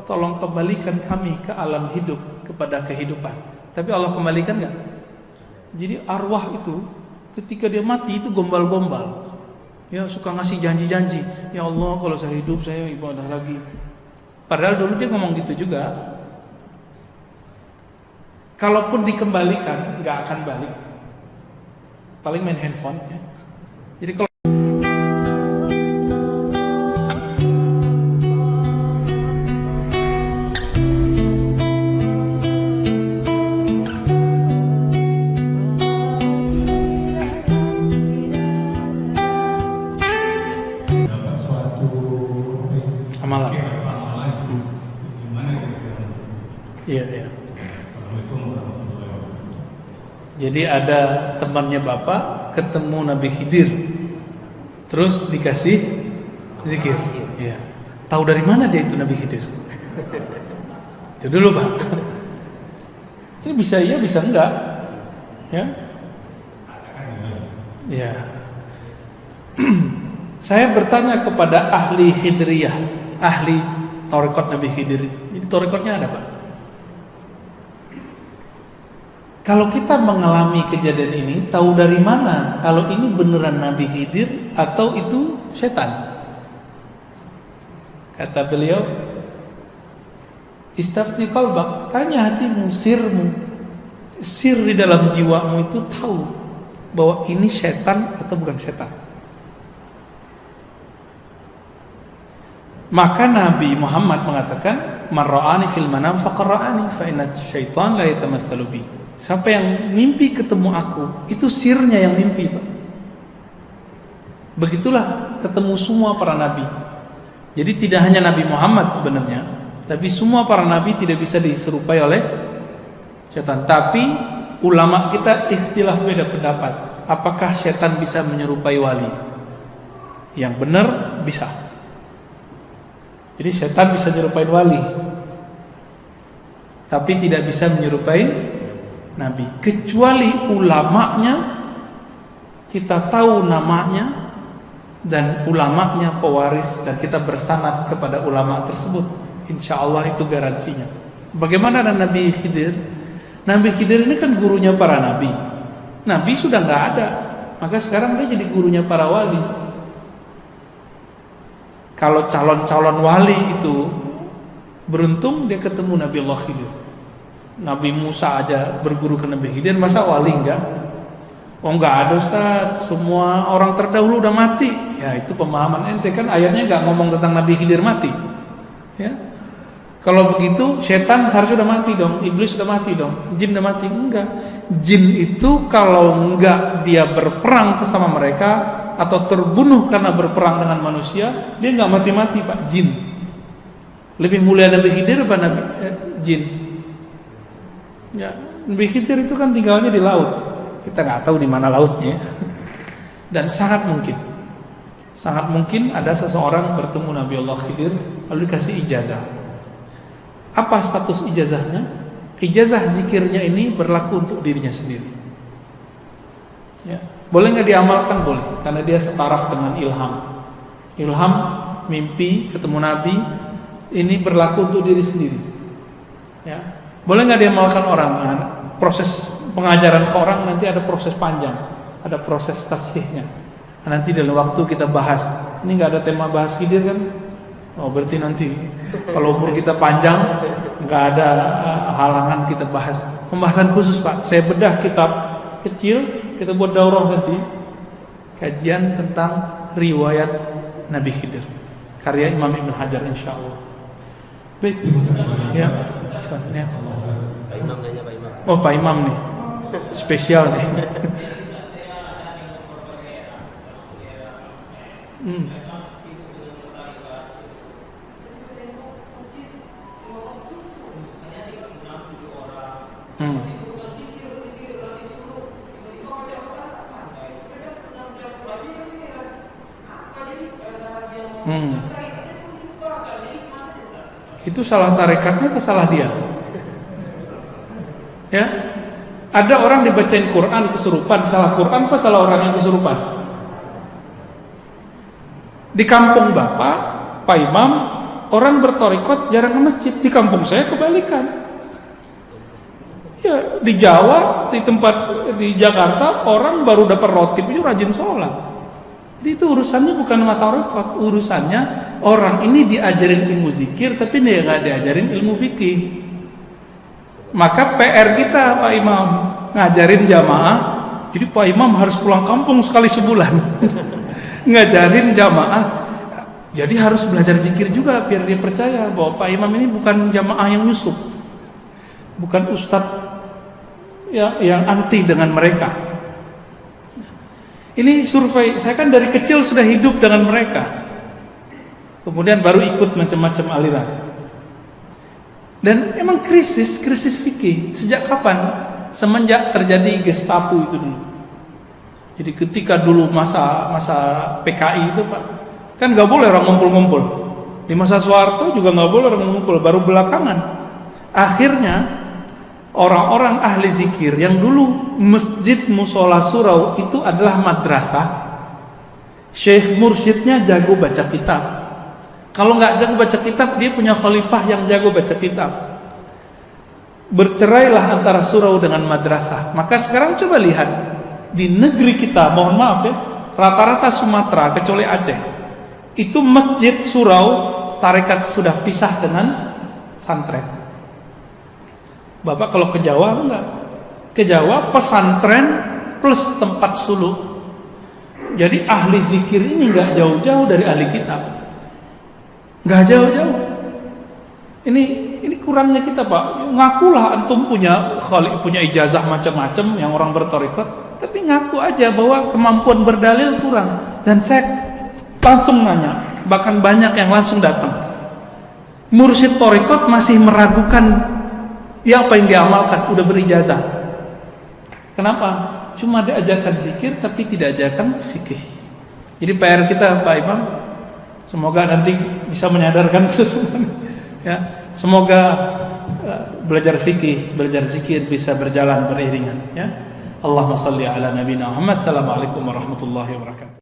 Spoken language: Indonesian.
tolong kembalikan kami ke alam hidup, kepada kehidupan. Tapi Allah kembalikan nggak? Jadi arwah itu ketika dia mati itu gombal-gombal. Ya suka ngasih janji-janji. Ya Allah kalau saya hidup saya ibadah lagi. Padahal dulu dia ngomong gitu juga. Kalaupun dikembalikan nggak akan balik. Paling main handphone. Ya. Jadi kalau amalan. Iya, iya. Jadi ada temannya Bapak ketemu Nabi Khidir, terus dikasih zikir. Iya. Tahu dari mana dia itu Nabi Khidir? Itu dulu Pak. Ini bisa iya, bisa enggak? Ya. Ya. Saya bertanya kepada ahli Khidriyah, ahli tarekat Nabi Khidir itu. Jadi tarekatnya ada Pak. Kalau kita mengalami kejadian ini, tahu dari mana kalau ini beneran Nabi Khidir atau itu setan? Kata beliau, istafti qalbak, tanya hatimu, sirmu. Sir di dalam jiwamu itu tahu bahwa ini setan atau bukan setan. Maka Nabi Muhammad mengatakan, "Man ra'ani fil manam faqad ra'ani, fa inna syaitan la yatamatsalu bi." Siapa yang mimpi ketemu aku, itu sirnya yang mimpi, Pak. Begitulah ketemu semua para nabi. Jadi tidak hanya Nabi Muhammad sebenarnya, tapi semua para nabi tidak bisa diserupai oleh setan. Tapi ulama kita ikhtilaf beda pendapat. Apakah setan bisa menyerupai wali? Yang benar bisa. Jadi setan bisa menyerupai wali, tapi tidak bisa menyerupai Nabi, kecuali ulamanya kita tahu namanya dan ulamanya pewaris dan kita bersanad kepada ulama tersebut, insya Allah itu garansinya. Bagaimana dengan Nabi Khidir? Nabi Khidir ini kan gurunya para nabi. Nabi sudah nggak ada, maka sekarang dia jadi gurunya para wali. Kalau calon-calon wali itu beruntung dia ketemu Nabi Allah Khidir. Nabi Musa aja berguru ke Nabi Khidir, masa wali enggak? Oh enggak ada Ustaz, semua orang terdahulu udah mati. Ya itu pemahaman ente, kan ayatnya enggak ngomong tentang Nabi Khidir mati. Ya. Kalau begitu setan seharusnya udah mati dong, iblis udah mati dong, jin udah mati. Enggak. Jin itu kalau enggak dia berperang sesama mereka atau terbunuh karena berperang dengan manusia, dia enggak mati-mati Pak, jin. Lebih mulia Nabi Khidir apa Nabi jin? Ya, Nabi Khidir itu kan tinggalnya di laut. Kita nggak tahu di mana lautnya. Dan sangat mungkin ada seseorang bertemu Nabi Allah Khidir lalu dikasih ijazah. Apa status ijazahnya? Ijazah zikirnya ini berlaku untuk dirinya sendiri. Ya, boleh nggak diamalkan? Boleh, karena dia setaraf dengan ilham. Ilham, mimpi, ketemu Nabi, ini berlaku untuk diri sendiri. Ya. Boleh nggak diamalkan orang? Nah, proses pengajaran ke orang nanti ada proses panjang, ada proses tasihnya. Nah, nanti dalam waktu kita bahas. Ini nggak ada tema bahas Khidir kan? Oh berarti nanti kalau umur kita panjang nggak ada halangan kita bahas. Pembahasan khusus Pak. Saya bedah kitab kecil, kita buat daurah nanti. Kajian tentang riwayat Nabi Khidir, karya Imam Ibnu Hajar insya Allah. Baik. Ya. Ya. Pak Imam nanya Pak Imam. Oh Pak Imam nih, spesial nih. Itu salah tarekatnya atau salah dia? Ya, ada orang dibacain Quran kesurupan, salah Quran apa salah orang yang kesurupan? Di kampung Bapak, Pak Imam orang bertorikot jarang ke masjid. Di kampung saya kebalikan. Ya, di Jawa, di Jakarta, orang baru dapat roti itu rajin sholat. Jadi itu urusannya bukan sama torikot, urusannya orang ini diajarin ilmu zikir, tapi dia nggak diajarin ilmu fikih. Maka PR kita Pak Imam ngajarin jamaah. Jadi Pak Imam harus pulang kampung sekali sebulan ngajarin jamaah. Jadi harus belajar zikir juga biar dia percaya bahwa Pak Imam ini bukan jamaah yang nyusup, bukan ustadz yang anti dengan mereka. Ini survei, saya kan dari kecil sudah hidup dengan mereka, kemudian baru ikut macam-macam aliran. Dan emang krisis fikih sejak kapan? Semenjak terjadi Gestapo itu dulu. Jadi ketika dulu masa PKI itu Pak, kan nggak boleh orang ngumpul-ngumpul. Di masa Soeharto juga nggak boleh orang ngumpul. Baru belakangan, akhirnya orang-orang ahli zikir yang dulu masjid musola surau itu adalah madrasah. Syekh mursyidnya jago baca kitab. Kalau nggak jago baca kitab, dia punya khalifah yang jago baca kitab. Bercerailah antara surau dengan madrasah. Maka sekarang coba lihat di negeri kita, mohon maaf ya, rata-rata Sumatera kecuali Aceh, itu masjid surau tarekat sudah pisah dengan pesantren. Bapak kalau ke Jawa enggak? Ke Jawa pesantren plus tempat suluk. Jadi ahli zikir ini enggak jauh-jauh dari ahli kitab. Enggak jauh-jauh. Ini kurangnya kita Pak. Ngakulah antum punya ijazah macam-macam yang orang bertorikot, tapi ngaku aja bahwa kemampuan berdalil kurang. Dan saya langsung nanya, bahkan banyak yang langsung datang. Mursyid torikot masih meragukan ya apa yang diamalkan, udah berijazah. Kenapa? Cuma diajarkan zikir tapi tidak ajarkan fikih. Jadi PR kita Pak Imam, semoga nanti bisa menyadarkan itu semua. Ya, semoga belajar fikih, belajar zikir bisa berjalan beriringan. Ya, Allahumma salli ala nabiyina Muhammad. Assalamualaikum warahmatullahi wabarakatuh.